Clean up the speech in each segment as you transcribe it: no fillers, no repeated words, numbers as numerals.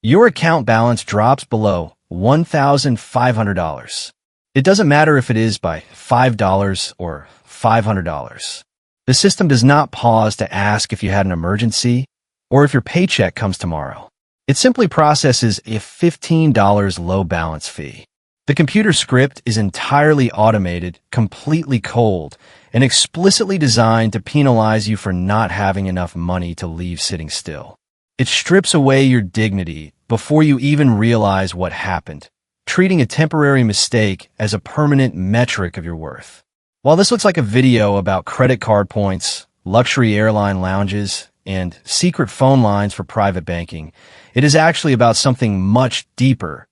your account balance drops below $1,500. It doesn't matter if it is by $5 or $500. The system does not pause to ask if you had an emergency or if your paycheck comes tomorrow. It simply processes a $15 low balance fee. The computer script is entirely automated, completely cold, and explicitly designed to penalize you for not having enough money to leave sitting still. It strips away your dignity before you even realize what happened, treating a temporary mistake as a permanent metric of your worth. While this looks like a video about credit card points, luxury airline lounges, and secret phone lines for private banking, it is actually about something much deeper: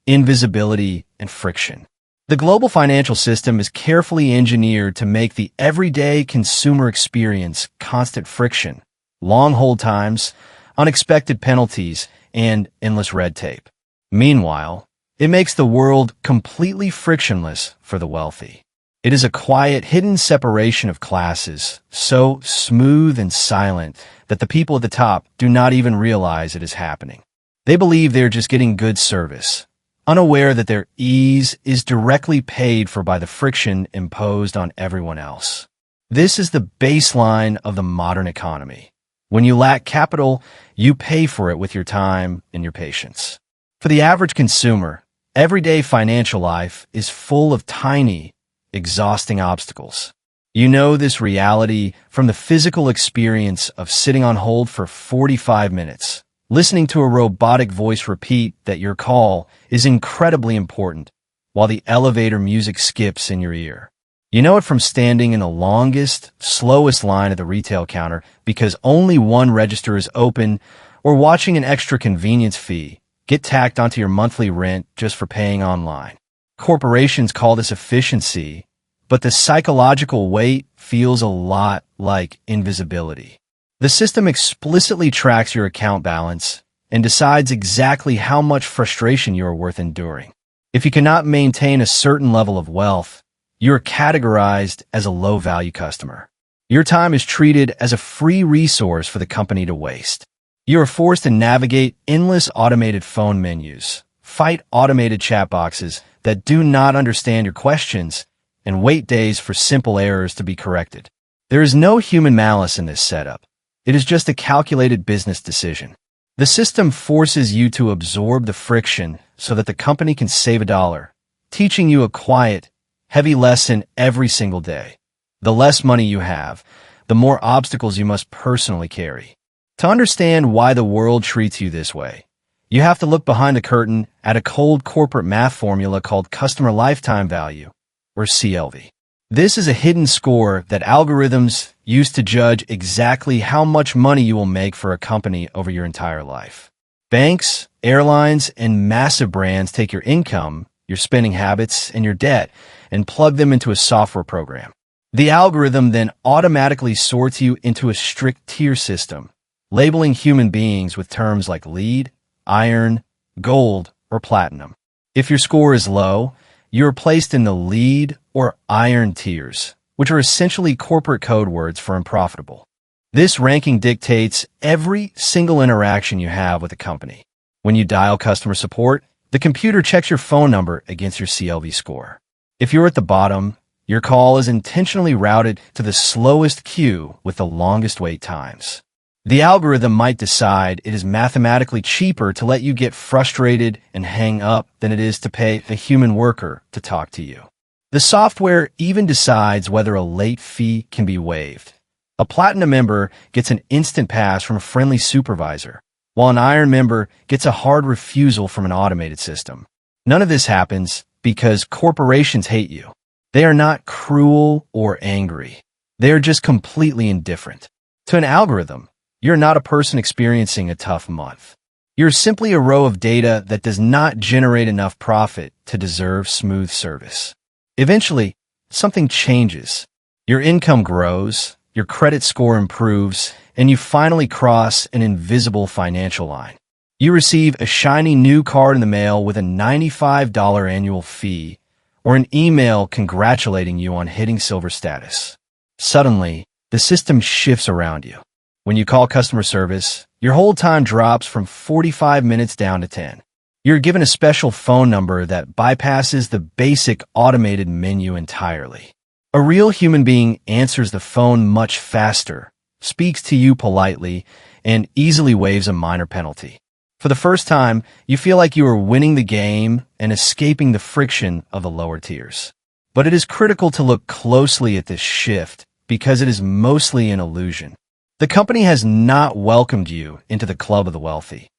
invisibility and friction. The global financial system is carefully engineered to make the everyday consumer experience constant friction, long hold times, unexpected penalties, and endless red tape. Meanwhile, it makes the world completely frictionless for the wealthy. It is a quiet, hidden separation of classes, so smooth and silent that the people at the top do not even realize it is happening. They believe they're just getting good service, unaware that their ease is directly paid for by the friction imposed on everyone else. This is the baseline of the modern economy. When you lack capital, you pay for it with your time and your patience. For the average consumer, everyday financial life is full of tiny, exhausting obstacles. You know this reality from the physical experience of sitting on hold for 45 minutes, listening to a robotic voice repeat that your call is incredibly important, while the elevator music skips in your ear. You know it from standing in the longest, slowest line at the retail counter because only one register is open, or watching an extra convenience fee get tacked onto your monthly rent just for paying online. Corporations call this efficiency, but the psychological weight feels a lot like invisibility. The system explicitly tracks your account balance and decides exactly how much frustration you are worth enduring. If you cannot maintain a certain level of wealth, you are categorized as a low-value customer. Your time is treated as a free resource for the company to waste. You are forced to navigate endless automated phone menus, fight automated chat boxes that do not understand your questions, and wait days for simple errors to be corrected. There is no human malice in this setup. It is just a calculated business decision. The system forces you to absorb the friction so that the company can save a dollar, teaching you a quiet, heavy lesson every single day. The less money you have, the more obstacles you must personally carry. To understand why the world treats you this way, you have to look behind the curtain at a cold corporate math formula called customer lifetime value, or CLV. This is a hidden score that algorithms use to judge exactly how much money you will make for a company over your entire life. Banks, airlines, and massive brands take your income, your spending habits, and your debt and plug them into a software program. The algorithm then automatically sorts you into a strict tier system, labeling human beings with terms like lead, iron, gold, or platinum. If your score is low, you are placed in the lead or iron tiers, which are essentially corporate code words for unprofitable. This ranking dictates every single interaction you have with the company. When you dial customer support, the computer checks your phone number against your CLV score. If you're at the bottom, your call is intentionally routed to the slowest queue with the longest wait times. The algorithm might decide it is mathematically cheaper to let you get frustrated and hang up than it is to pay a human worker to talk to you. The software even decides whether a late fee can be waived. A platinum member gets an instant pass from a friendly supervisor, while an iron member gets a hard refusal from an automated system. None of this happens because corporations hate you. They are not cruel or angry. They are just completely indifferent. To an algorithm, you're not a person experiencing a tough month. You're simply a row of data that does not generate enough profit to deserve smooth service. Eventually, something changes. Your income grows, your credit score improves, and you finally cross an invisible financial line. You receive a shiny new card in the mail with a $95 annual fee, or an email congratulating you on hitting silver status. Suddenly, the system shifts around you. When you call customer service, Your hold time drops from 45 minutes down to 10. You're given a special phone number that bypasses the basic automated menu entirely. A real human being answers the phone much faster, speaks to you politely, and easily waives a minor penalty. For the first time, you feel like you are winning the game and escaping the friction of the lower tiers. But it is critical to look closely at this shift because it is mostly an illusion. The company has not welcomed you into the club of the wealthy.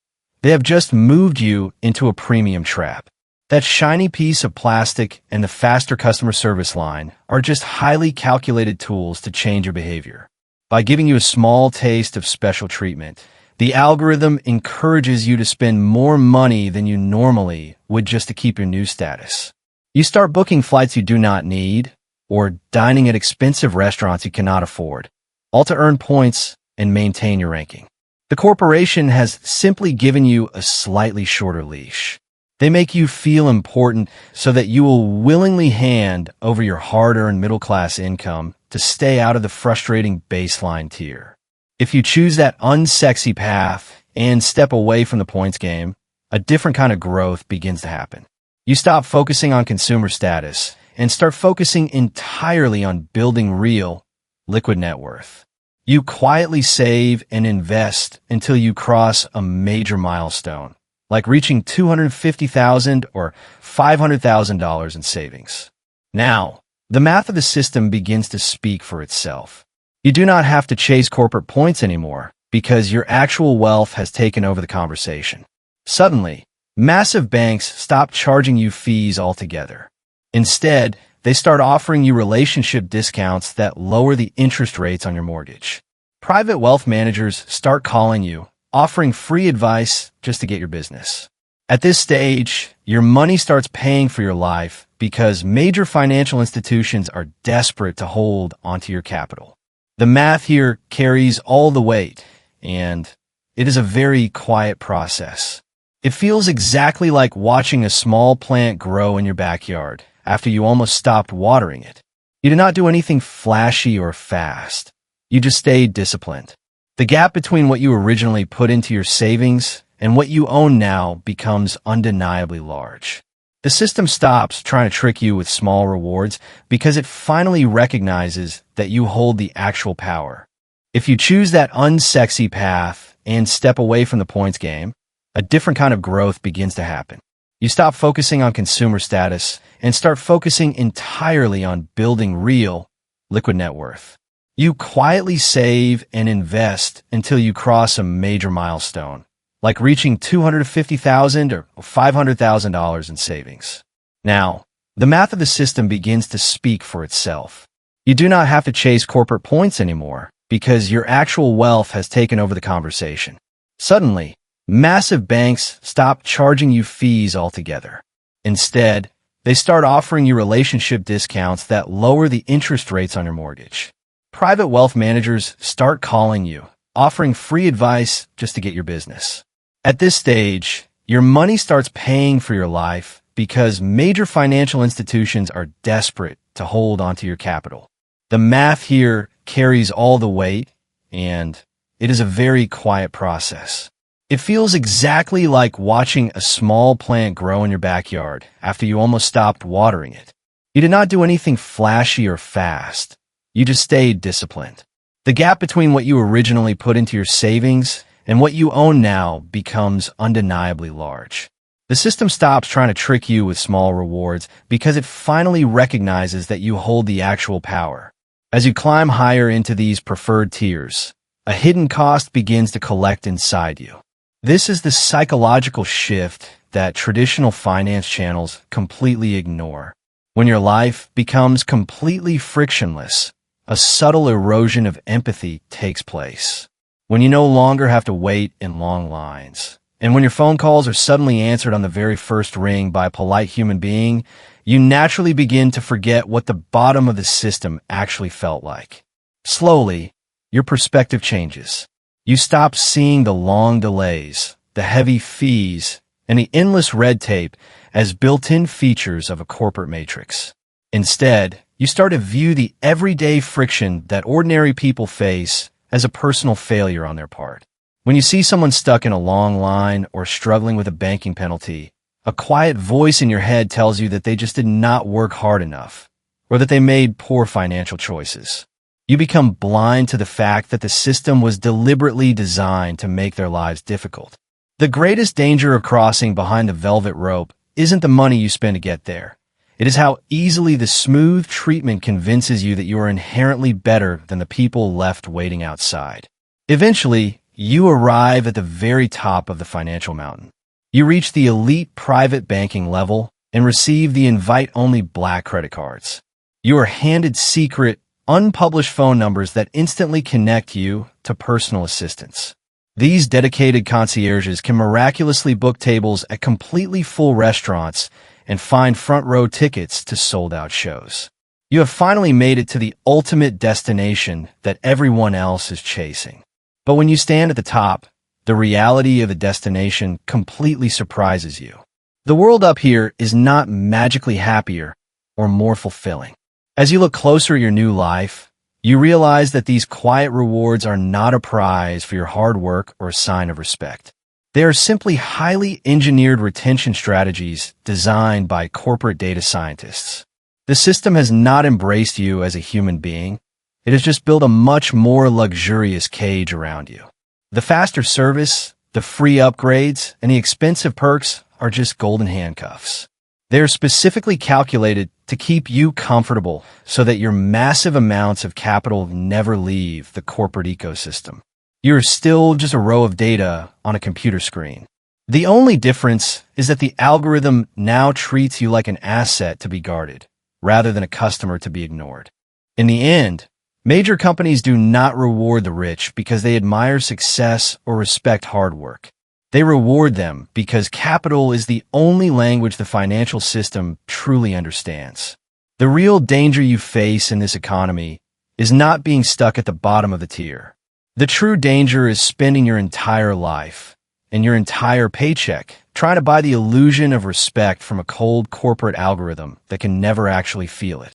They have just moved you into a premium trap. That shiny piece of plastic and the faster customer service line are just highly calculated tools to change your behavior. By giving you a small taste of special treatment, the algorithm encourages you to spend more money than you normally would just to keep your news status. You start booking flights you do not need, or dining at expensive restaurants you cannot afford, all to earn points and maintain your ranking. The corporation has simply given you a slightly shorter leash. They make you feel important so that you will willingly hand over your hard-earned middle-class income to stay out of the frustrating baseline tier. If you choose that unsexy path and step away from the points game, a different kind of growth begins to happen. You stop focusing on consumer status and start focusing entirely on building real, liquid net worth. You quietly save and invest until you cross a major milestone, like reaching $250,000 or $500,000 in savings. Now, the math of the system begins to speak for itself. You do not have to chase corporate points anymore because your actual wealth has taken over the conversation. Suddenly, massive banks stop charging you fees altogether. Instead, they start offering you relationship discounts that lower the interest rates on your mortgage. Private wealth managers start calling you, offering free advice just to get your business. At this stage, your money starts paying for your life because major financial institutions are desperate to hold onto your capital. The math here carries all the weight, and it is a very quiet process. It feels exactly like watching a small plant grow in your backyard after you almost stopped watering it. You do not do anything flashy or fast. You just stay disciplined. The gap between what you originally put into your savings and what you own now becomes undeniably large. The system stops trying to trick you with small rewards because it finally recognizes that you hold the actual power. If you choose that unsexy path and step away from the points game, a different kind of growth begins to happen. You stop focusing on consumer status and start focusing entirely on building real, liquid net worth. You quietly save and invest until you cross a major milestone, like reaching $250,000 or $500,000 in savings. Now, the math of the system begins to speak for itself. You do not have to chase corporate points anymore because your actual wealth has taken over the conversation. Suddenly, massive banks stop charging you fees altogether. Instead, they start offering you relationship discounts that lower the interest rates on your mortgage. Private wealth managers start calling you, offering free advice just to get your business. At this stage, your money starts paying for your life because major financial institutions are desperate to hold onto your capital. The math here carries all the weight, and it is a very quiet process. It feels exactly like watching a small plant grow in your backyard after you almost stopped watering it. You did not do anything flashy or fast. You just stayed disciplined. The gap between what you originally put into your savings and what you own now becomes undeniably large. The system stops trying to trick you with small rewards because it finally recognizes that you hold the actual power. As you climb higher into these preferred tiers, a hidden cost begins to collect inside you. This is the psychological shift that traditional finance channels completely ignore. When your life becomes completely frictionless, a subtle erosion of empathy takes place. When you no longer have to wait in long lines, and when your phone calls are suddenly answered on the very first ring by a polite human being, you naturally begin to forget what the bottom of the system actually felt like. Slowly, your perspective changes. You stop seeing the long delays, the heavy fees, and the endless red tape as built-in features of a corporate matrix. Instead, you start to view the everyday friction that ordinary people face as a personal failure on their part. When you see someone stuck in a long line or struggling with a banking penalty, a quiet voice in your head tells you that they just did not work hard enough, or that they made poor financial choices. You become blind to the fact that the system was deliberately designed to make their lives difficult. The greatest danger of crossing behind the velvet rope isn't the money you spend to get there. It is how easily the smooth treatment convinces you that you are inherently better than the people left waiting outside. Eventually, you arrive at the very top of the financial mountain. You reach the elite private banking level and receive the invite-only black credit cards. You are handed secret, unpublished phone numbers that instantly connect you to personal assistants. These dedicated concierges can miraculously book tables at completely full restaurants and find front-row tickets to sold-out shows. You have finally made it to the ultimate destination that everyone else is chasing. But when you stand at the top, the reality of the destination completely surprises you. The world up here is not magically happier or more fulfilling. As you look closer at your new life, you realize that these quiet rewards are not a prize for your hard work or a sign of respect. They are simply highly engineered retention strategies designed by corporate data scientists. The system has not embraced you as a human being. It has just built a much more luxurious cage around you. The faster service, the free upgrades, and the expensive perks are just golden handcuffs. They are specifically calculated to keep you comfortable so that your massive amounts of capital never leave the corporate ecosystem. You're still just a row of data on a computer screen. The only difference is that the algorithm now treats you like an asset to be guarded, rather than a customer to be ignored. In the end, major companies do not reward the rich because they admire success or respect hard work. They reward them because capital is the only language the financial system truly understands. The real danger you face in this economy is not being stuck at the bottom of the tier. The true danger is spending your entire life and your entire paycheck trying to buy the illusion of respect from a cold corporate algorithm that can never actually feel it.